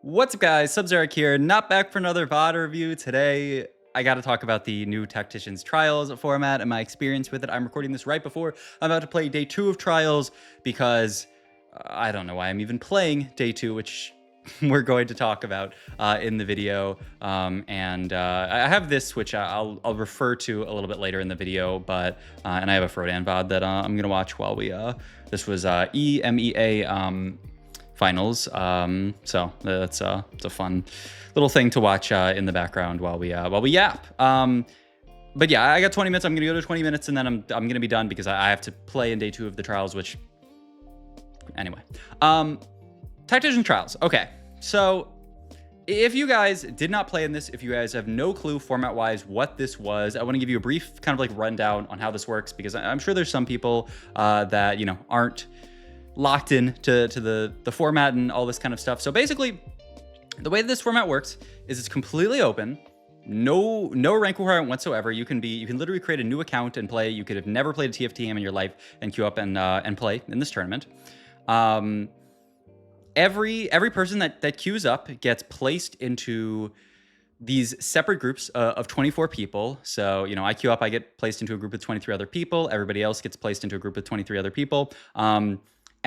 What's up, guys? Sub-Zeric here, not back for another VOD review. Today, I got to talk about the new Tacticians Trials format and my experience with it. I'm recording this right before I'm about to play day 2 of Trials because I don't know why I'm even playing day 2, which we're going to talk about in the video. I have this, which I'll refer to a little bit later in the video, but and I have a Frodan VOD that I'm going to watch while we, this was EMEA finals, so that's it's a fun little thing to watch in the background while we yap. But yeah, I got 20 minutes. I'm gonna go to 20 minutes and then I'm gonna be done because I have to play in day 2 of the trials, which anyway. Tactician Trials. Okay, so if you guys did not play in this, if you guys have no clue format-wise what this was, I want to give you a brief kind of like rundown on how this works, because I'm sure there's some people that, you know, aren't locked in to the format and all this kind of stuff. So basically, the way this format works is it's completely open. No rank requirement whatsoever. You can literally create a new account and play. You could have never played a TFT game in your life and queue up and play in this tournament. Every person that queues up gets placed into these separate groups of 24 people. So, you know, I queue up, I get placed into a group of 23 other people. Everybody else gets placed into a group of 23 other people.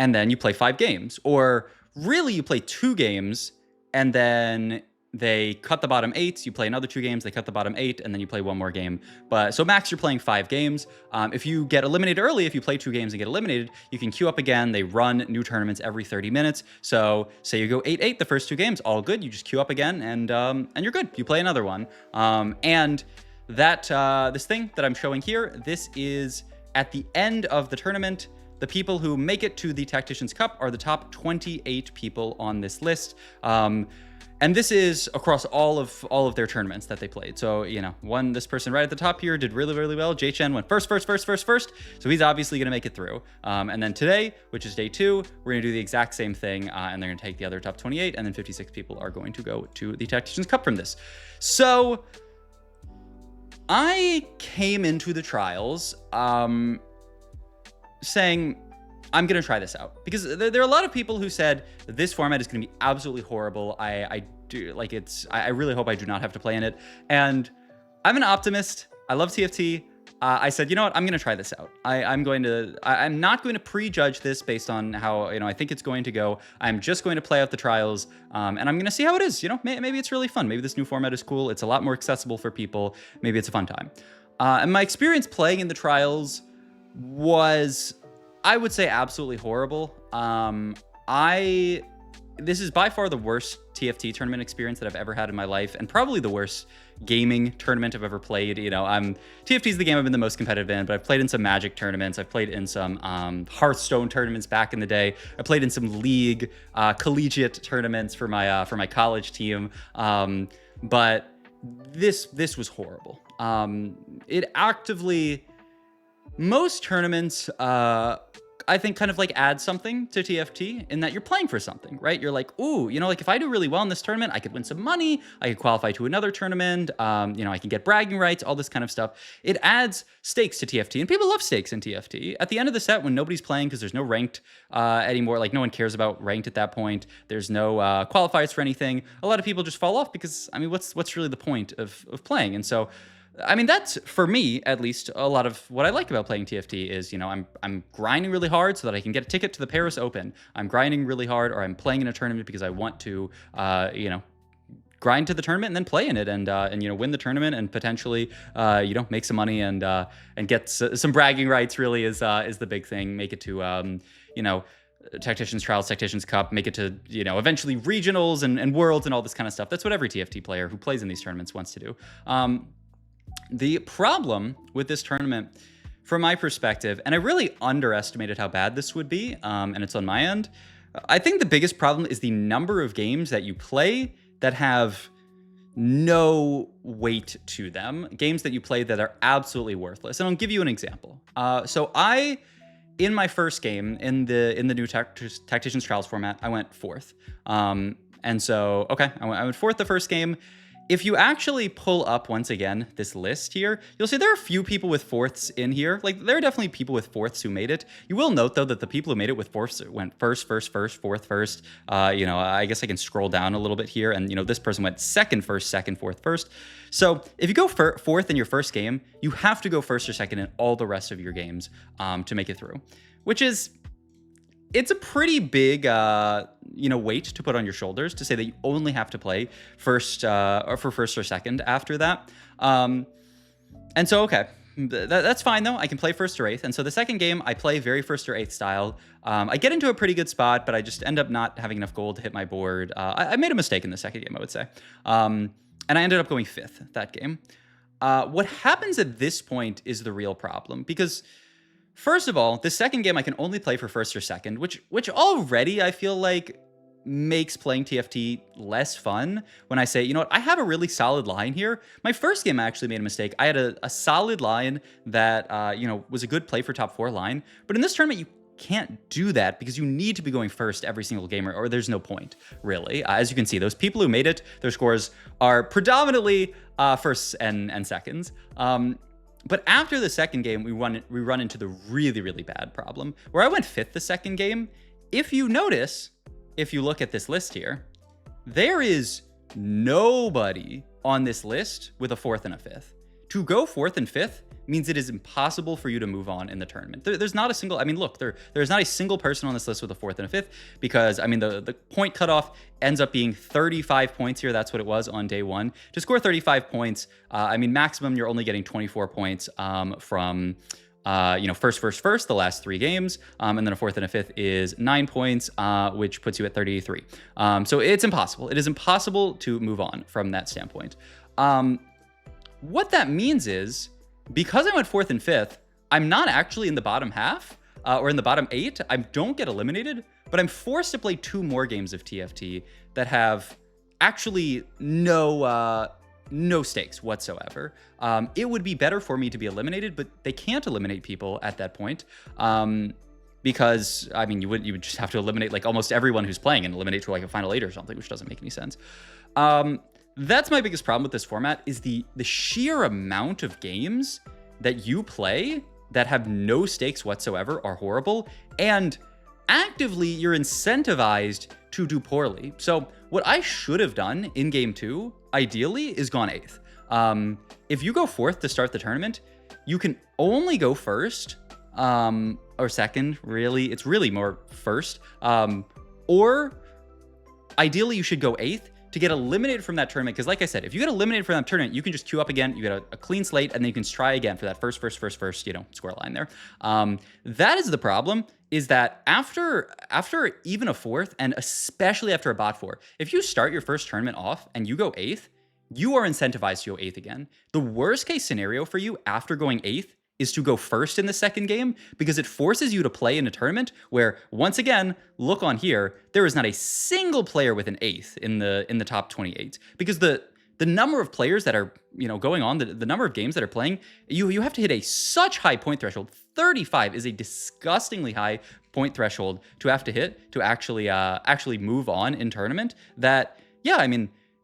And then you play 5 games, or really you play 2 games and then they cut the bottom 8. You play another 2 games, they cut the bottom 8, and then you play 1 more game. But so max, you're playing 5 games. If you get eliminated early, if you play 2 games and get eliminated, you can queue up again. They run new tournaments every 30 minutes. So say you go 8-8 the first 2 games, all good. You just queue up again and you're good. You play another one. And that this thing that I'm showing here, this is at the end of the tournament. The people who make it to the Tacticians Cup are the top 28 people on this list. And this is across all of their tournaments that they played. So, you know, this person right at the top here did really, really well. Jay Chen went first. So he's obviously gonna make it through. And then today, which is day 2, we're gonna do the exact same thing. And they're gonna take the other top 28, and then 56 people are going to go to the Tacticians Cup from this. So I came into the trials, saying, I'm going to try this out, because there are a lot of people who said this format is going to be absolutely horrible. I really hope I do not have to play in it. And I'm an optimist. I love TFT. I said, you know what? I'm going to try this out. I'm not going to prejudge this based on how, you know, I think it's going to go. I'm just going to play out the trials, and I'm going to see how it is. You know, maybe it's really fun. Maybe this new format is cool. It's a lot more accessible for people. Maybe it's a fun time. And my experience playing in the trials was, I would say, absolutely horrible. This is by far the worst TFT tournament experience that I've ever had in my life, and probably the worst gaming tournament I've ever played. You know, TFT is the game I've been the most competitive in, but I've played in some Magic tournaments. I've played in some Hearthstone tournaments back in the day. I played in some League collegiate tournaments for my college team. But this was horrible. It actively, most tournaments, I think kind of like add something to TFT in that you're playing for something, right? You're like, ooh, you know, like if I do really well in this tournament, I could win some money. I could qualify to another tournament. You know, I can get bragging rights, all this kind of stuff. It adds stakes to TFT, and people love stakes in TFT. At the end of the set, when nobody's playing because there's no ranked anymore, like no one cares about ranked at that point. There's no qualifiers for anything. A lot of people just fall off because, I mean, what's really the point of playing? And so, I mean, that's, for me, at least, a lot of what I like about playing TFT is, you know, I'm grinding really hard so that I can get a ticket to the Paris Open. I'm grinding really hard, or I'm playing in a tournament because I want to, you know, grind to the tournament and then play in it and you know, win the tournament and potentially, you know, make some money and get some bragging rights. Really is the big thing. Make it to, you know, Tacticians Trials, Tacticians Cup, make it to, you know, eventually regionals and worlds and all this kind of stuff. That's what every TFT player who plays in these tournaments wants to do. The problem with this tournament, from my perspective, and I really underestimated how bad this would be, and it's on my end, I think the biggest problem is the number of games that you play that have no weight to them. Games that you play that are absolutely worthless. And I'll give you an example. So in my first game, in the new Tacticians Trials format, I went 4th. And so, okay, I went 4th the first game. if you actually pull up once again this list here, you'll see there are a few people with fourths in here. Like, there are definitely people with fourths who made it. You will note, though, that the people who made it with fourths went first, fourth, first. I guess I can scroll down a little bit here, and this person went second, first, second, fourth, first. So if you go fourth in your first game, you have to go first or second in all the rest of your games to make it through, which is, it's a pretty big, weight to put on your shoulders to say that you only have to play first or for first or second after that. And so, okay, that's fine though. I can play first or eighth. And so the second game, I play very first or eighth style. I get into a pretty good spot, but I just end up not having enough gold to hit my board. I made a mistake in the second game, I would say. And I ended up going fifth that game. What happens at this point is the real problem, because first of all, the second game I can only play for first or second, which already I feel like makes playing TFT less fun when I say, you know what, I have a really solid line here. My first game I actually made a mistake. I had a solid line that, was a good play for top 4 line. But in this tournament, you can't do that because you need to be going first every single game, or there's no point, really. As you can see, those people who made it, their scores are predominantly firsts and seconds. But after the second game, we run into the really, really bad problem where I went fifth the second game. If you notice, if you look at this list here, there is nobody on this list with a fourth and a fifth. To go fourth and fifth means it is impossible for you to move on in the tournament. There's not a single, there's not a single person on this list with a fourth and a fifth, because, the point cutoff ends up being 35 points here. That's what it was on day one. To score 35 points, maximum, you're only getting 24 points from, first, the last 3 games. And then a fourth and a fifth is 9 points, which puts you at 33. So it's impossible. It is impossible to move on from that standpoint. What that means is, because I went fourth and fifth, I'm not actually in the bottom half or in the bottom 8. I don't get eliminated, but I'm forced to play 2 more games of TFT that have actually no stakes whatsoever. It would be better for me to be eliminated, but they can't eliminate people at that point. Because you would just have to eliminate like almost everyone who's playing and eliminate to like a final 8 or something, which doesn't make any sense. That's my biggest problem with this format, is the sheer amount of games that you play that have no stakes whatsoever are horrible, and actively you're incentivized to do poorly. So what I should have done in game 2, ideally, is gone 8th. If you go 4th to start the tournament, you can only go first or second, really. It's really more first. Or ideally, you should go 8th to get eliminated from that tournament. Because like I said, if you get eliminated from that tournament, you can just queue up again, you get a clean slate, and then you can try again for that first, score line there. That is the problem, is that after even a 4th, and especially after a bot 4, if you start your first tournament off and you go 8th, you are incentivized to go 8th again. The worst case scenario for you after going 8th is to go first in the second game, because it forces you to play in a tournament where, once again, look on here, there is not a single player with an 8th in the top 28, because the number of players that are going on, the number of games that are playing, you have to hit a such high point threshold. 35 is a disgustingly high point threshold to have to hit to actually move on in tournament. That, yeah,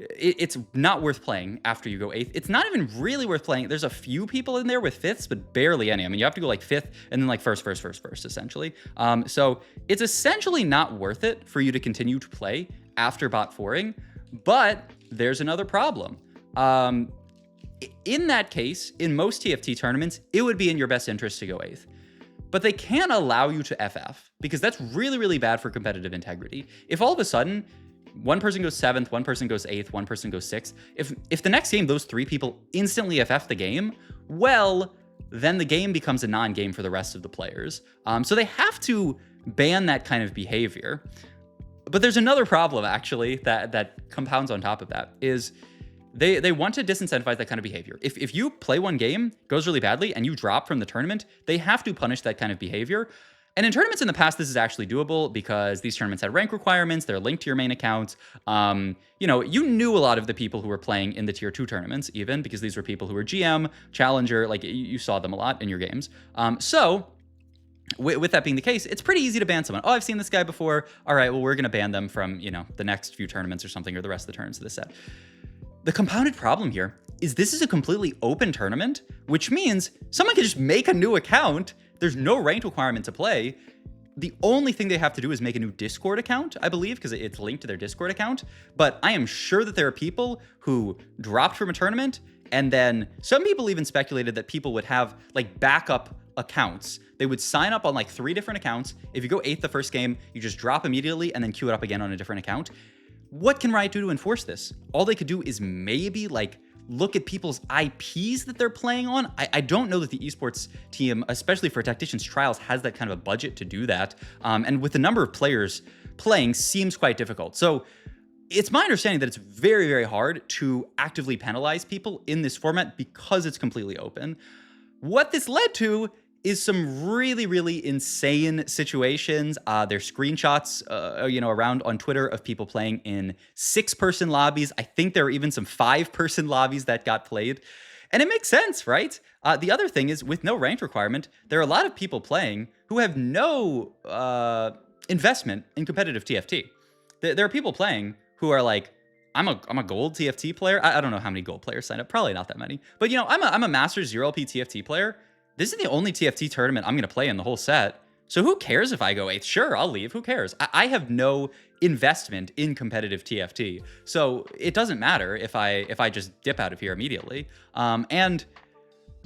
it's not worth playing after you go 8th. It's not even really worth playing. There's a few people in there with 5ths, but barely any. You have to go like 5th and then like first, essentially. So it's essentially not worth it for you to continue to play after bot 4ing. But there's another problem. In that case, in most TFT tournaments, it would be in your best interest to go 8th. But they can't allow you to FF, because that's really, really bad for competitive integrity. If all of a sudden, one person goes 7th, one person goes 8th, one person goes 6th, if the next game those 3 people instantly FF the game, well, then the game becomes a non-game for the rest of the players. So they have to ban that kind of behavior. But there's another problem, actually, that compounds on top of that, is they want to disincentivize that kind of behavior. If you play one game, goes really badly, and you drop from the tournament, they have to punish that kind of behavior. And in tournaments in the past, this is actually doable, because these tournaments had rank requirements. They're linked to your main account. You knew a lot of the people who were playing in the tier 2 tournaments, even, because these were people who were GM, Challenger, like you saw them a lot in your games. So with that being the case, it's pretty easy to ban someone. Oh, I've seen this guy before. All right, well, we're going to ban them from, the next few tournaments or something, or the rest of the turns of this set. The compounded problem here is this is a completely open tournament, which means someone can just make a new account. There's no ranked requirement to play. The only thing they have to do is make a new Discord account, I believe, because it's linked to their Discord account. But I am sure that there are people who dropped from a tournament, and then some people even speculated that people would have like backup accounts. They would sign up on like 3 different accounts. If you go 8th the first game, you just drop immediately and then queue it up again on a different account. What can Riot do to enforce this? All they could do is maybe like look at people's IPs that they're playing on. I don't know that the esports team, especially for Tacticians Trials, has that kind of a budget to do that. And with the number of players playing, seems quite difficult. So it's my understanding that it's very, very hard to actively penalize people in this format because it's completely open. What this led to is some really, really insane situations. There's screenshots, around on Twitter of people playing in 6-person lobbies. I think there are even some 5-person lobbies that got played. And it makes sense, right? The other thing is, with no ranked requirement, there are a lot of people playing who have no investment in competitive TFT. There are people playing who are like, I'm a gold TFT player. I don't know how many gold players signed up. Probably not that many. But I'm a Masters 0LP TFT player. This is the only TFT tournament I'm going to play in the whole set. So who cares if I go 8th? Sure, I'll leave. Who cares? I have no investment in competitive TFT. So it doesn't matter if I just dip out of here immediately. And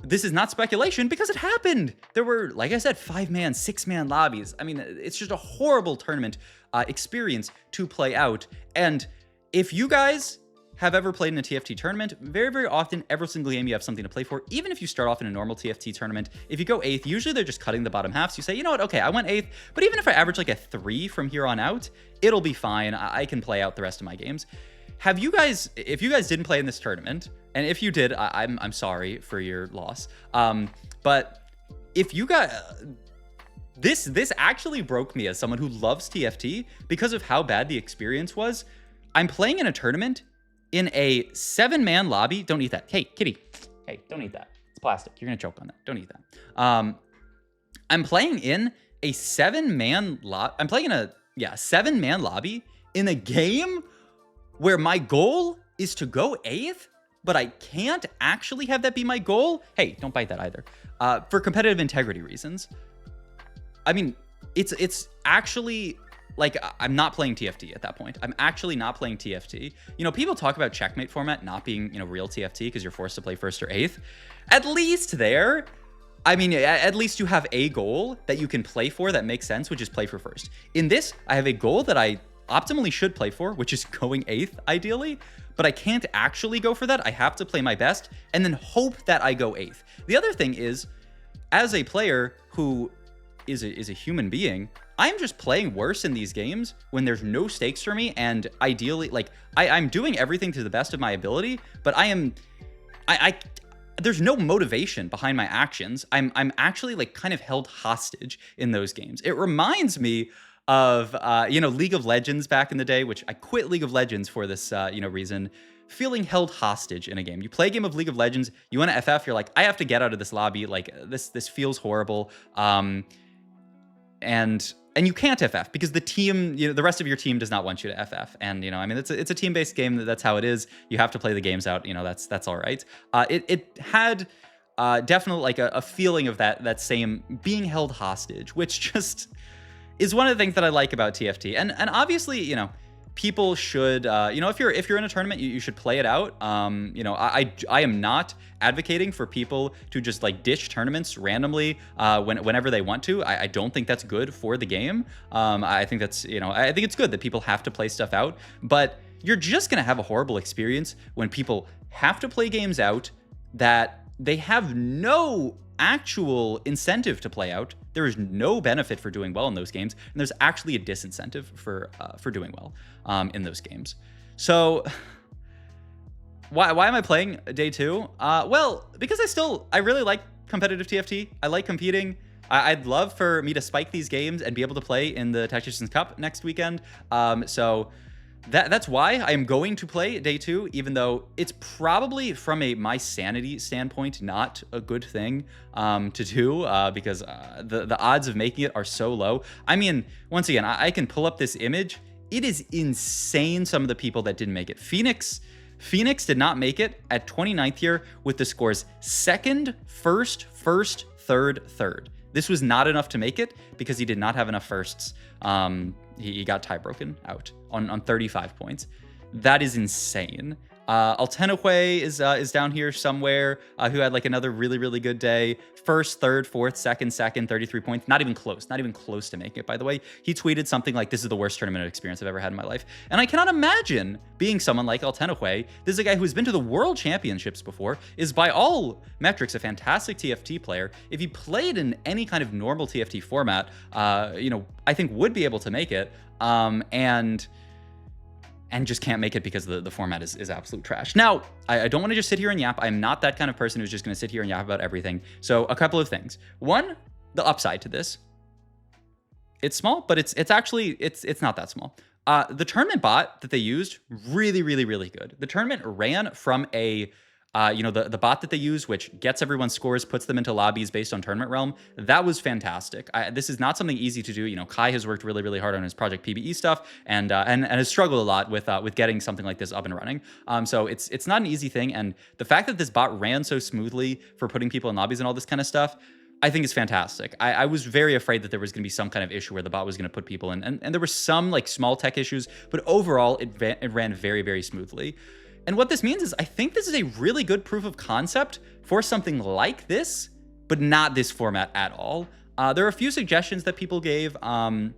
this is not speculation because it happened. There were, like I said, 5-man, 6-man lobbies. I mean, it's just a horrible tournament experience to play out. And if you guys have ever played in a TFT tournament, very, very often, every single game you have something to play for. Even if you start off in a normal TFT tournament, if you go 8th, usually they're just cutting the bottom half. So you say, you know what, okay, I went 8th, but even if I average like a 3 from here on out, it'll be fine. I can play out the rest of my games. If you guys didn't play in this tournament, and if you did, I'm sorry for your loss. But if you got... This actually broke me as someone who loves TFT because of how bad the experience was. I'm playing in a tournament in a 7-man lobby. Don't eat that. Hey, kitty. Hey, don't eat that. It's plastic. You're going to choke on that. Don't eat that. I'm playing in a 7-man lobby. I'm playing in a 7-man lobby in a game where my goal is to go 8th, but I can't actually have that be my goal. Hey, don't bite that either. For competitive integrity reasons. I mean, it's actually... like, I'm not playing TFT at that point. I'm actually not playing TFT. People talk about checkmate format not being, real TFT because you're forced to play 1st or 8th. At least there, I mean, at least you have a goal that you can play for that makes sense, which is play for 1st. In this, I have a goal that I optimally should play for, which is going 8th, ideally, but I can't actually go for that. I have to play my best and then hope that I go 8th. The other thing is, as a player who is a human being, I'm just playing worse in these games when there's no stakes for me, and ideally, like, I'm doing everything to the best of my ability, but there's no motivation behind my actions. I'm actually like kind of held hostage in those games. It reminds me of League of Legends back in the day, which I quit League of Legends for this reason. Feeling held hostage in a game. You play a game of League of Legends, you want to FF, you're like, I have to get out of this lobby. Like this feels horrible. And you can't FF because the team, the rest of your team does not want you to FF. And, I mean, it's a team-based game. That's how it is. You have to play the games out. That's all right. It had definitely like a feeling of that same being held hostage, which just is one of the things that I like about TFT. And obviously, people should, if you're in a tournament, you should play it out. I am not advocating for people to just like ditch tournaments randomly whenever they want to. I don't think that's good for the game. I think that's, I think it's good that people have to play stuff out, but you're just going to have a horrible experience when people have to play games out that they have no actual incentive to play out. There is no benefit for doing well in those games, and there's actually a disincentive for doing well in those games. So why am I playing day 2? Well, because I really like competitive TFT. I like competing. I'd love for me to spike these games and be able to play in the Tacticians Cup next weekend. So that's why I am going to play day 2, even though it's probably from my sanity standpoint not a good thing to do because the odds of making it are so low. I mean, once again, I can pull up this image. It is insane, some of the people that didn't make it. Phoenix Phoenix did not make it at 29th here with the scores second, first, third, third. This was not enough to make it because he did not have enough firsts. He got tie broken out on 35 points. That is insane. Altenahue is down here somewhere, who had like another really, really good day. First, third, fourth, second, 33 points. Not even close to making it, by the way. He tweeted something like, this is the worst tournament experience I've ever had in my life. And I cannot imagine being someone like Altenahue. This is a guy who's been to the World Championships before, is by all metrics a fantastic TFT player. If he played in any kind of normal TFT format, I think would be able to make it. And just can't make it because the format is absolute trash. Now, I don't want to just sit here and yap. I'm not that kind of person who's just going to sit here and yap about everything. So a couple of things. One, the upside to this. It's small, but it's actually not that small. The tournament bot that they used, really, really, really good. The tournament ran from a the bot that they use, which gets everyone's scores, puts them into lobbies based on Tournament Realm. That was fantastic. This is not something easy to do. Kai has worked really, really hard on his Project PBE stuff and has struggled a lot with getting something like this up and running. So it's not an easy thing. And the fact that this bot ran so smoothly for putting people in lobbies and all this kind of stuff, I think is fantastic. I was very afraid that there was going to be some kind of issue where the bot was going to put people in, and there were some like small tech issues, but overall it ran very, very smoothly. And what this means is I think this is a really good proof of concept for something like this, but not this format at all. There are a few suggestions that people gave. I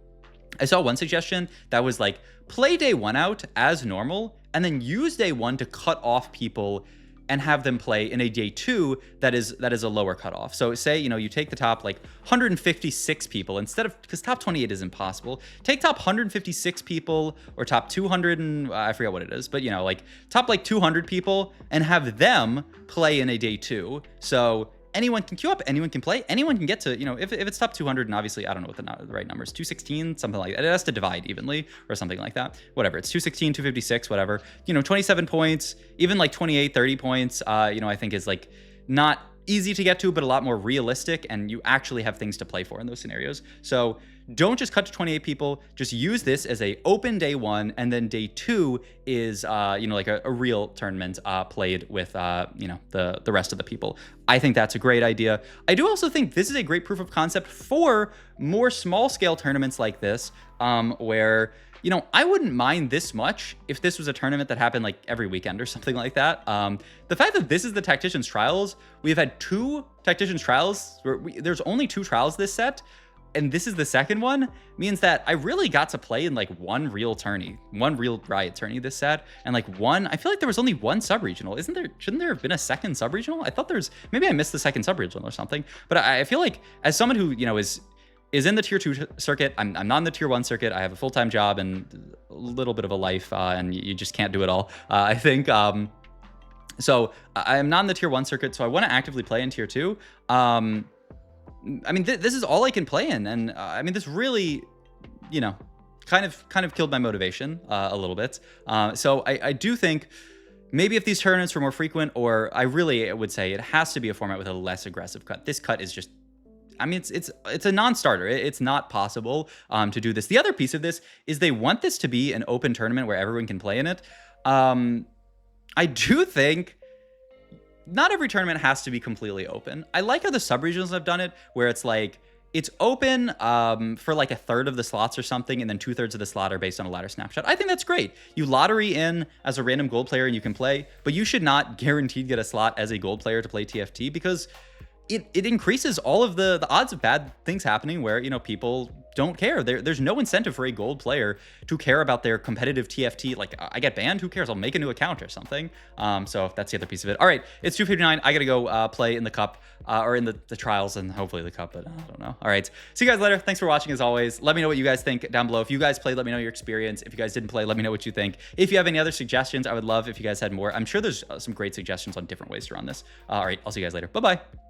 saw one suggestion that was like, play day one out as normal, and then use day one to cut off people and have them play in a day two that is a lower cutoff. So say, you take the top like 156 people instead of, because top 28 is impossible. Take top 156 people or top 200 and I forget what it is, but like top like 200 people and have them play in a day two. So anyone can queue up, anyone can play, anyone can get to, if it's top 200, and obviously I don't know what the right number is, 216, something like that. It has to divide evenly or something like that. Whatever, it's 216, 256, whatever. 27 points, even like 28, 30 points, I think is like not easy to get to, but a lot more realistic, and you actually have things to play for in those scenarios. So don't just cut to 28 people, just use this as a open day one, and then day two is, like a real tournament played with, the rest of the people. I think that's a great idea. I do also think this is a great proof of concept for more small scale tournaments like this, where, I wouldn't mind this much if this was a tournament that happened like every weekend or something like that. The fact that this is the Tacticians Trials, we've had 2 Tacticians Trials, there's only 2 trials this set, and this is the second one, means that I really got to play in like one real Riot tourney this set, and like I feel like there was only one sub-regional. Shouldn't there have been a second sub-regional? I thought maybe I missed the second sub-regional or something, but I feel like as someone who, is in the tier 2 circuit, I'm not in the tier 1 circuit. I have a full-time job and a little bit of a life, and you just can't do it all, I think. So I'm not in the tier 1 circuit, so I want to actively play in tier 2. This is all I can play in, and this really, kind of killed my motivation a little bit. So I do think maybe if these tournaments were more frequent, or I really would say it has to be a format with a less aggressive cut. This cut is just, it's a non-starter. It's not possible to do this. The other piece of this is they want this to be an open tournament where everyone can play in it. I do think not every tournament has to be completely open. I like how the sub-regionals have done it, where it's like, it's open for like a third of the slots or something, and then 2/3 of the slot are based on a ladder snapshot. I think that's great. You lottery in as a random gold player and you can play, but you should not guaranteed get a slot as a gold player to play TFT, because it increases all of the odds of bad things happening where, people don't care. There's no incentive for a gold player to care about their competitive TFT. Like, I get banned, who cares? I'll make a new account or something. So that's the other piece of it. All right, it's 2:59. I gotta go play in the cup, or in the trials, and hopefully the cup, but I don't know. All right, see you guys later. Thanks for watching as always. Let me know what you guys think down below. If you guys played, let me know your experience. If you guys didn't play, let me know what you think. If you have any other suggestions, I would love if you guys had more. I'm sure there's some great suggestions on different ways to run this. All right, I'll see you guys later. Bye-bye.